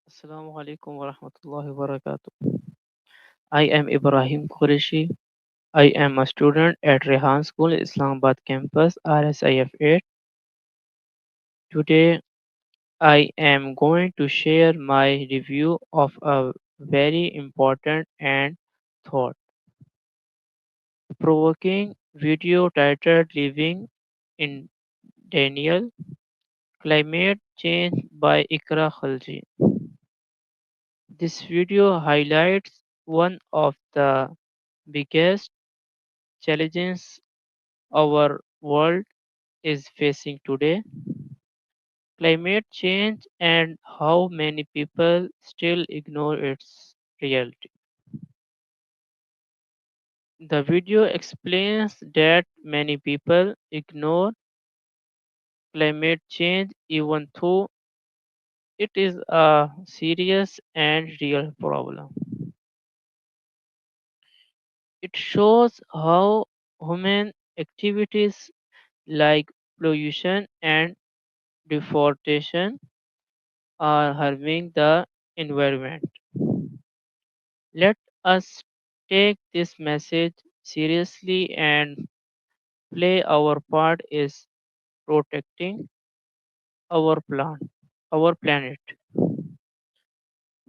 Assalamu alaikum wa rahmatullahi wa barakatuh. I am Ibrahim Qureshi. I am a student at Rehan School, Islamabad campus, RSIF 8. Today, I am going to share my review of a very important and thought provoking video titled Living in Daniel Climate Change by Iqra Khilji. This video highlights one of the biggest challenges our world is facing today, climate change, and how many people still ignore its reality. The video explains that many people ignore climate change even though it is a serious and real problem. It shows how human activities like pollution and deforestation are harming the environment. Let us take this message seriously and play our part is protecting our plant, our planet.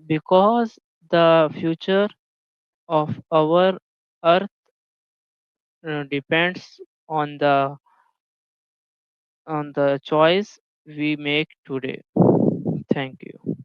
Because the future of our earth depends on the choice we make today. Thank you.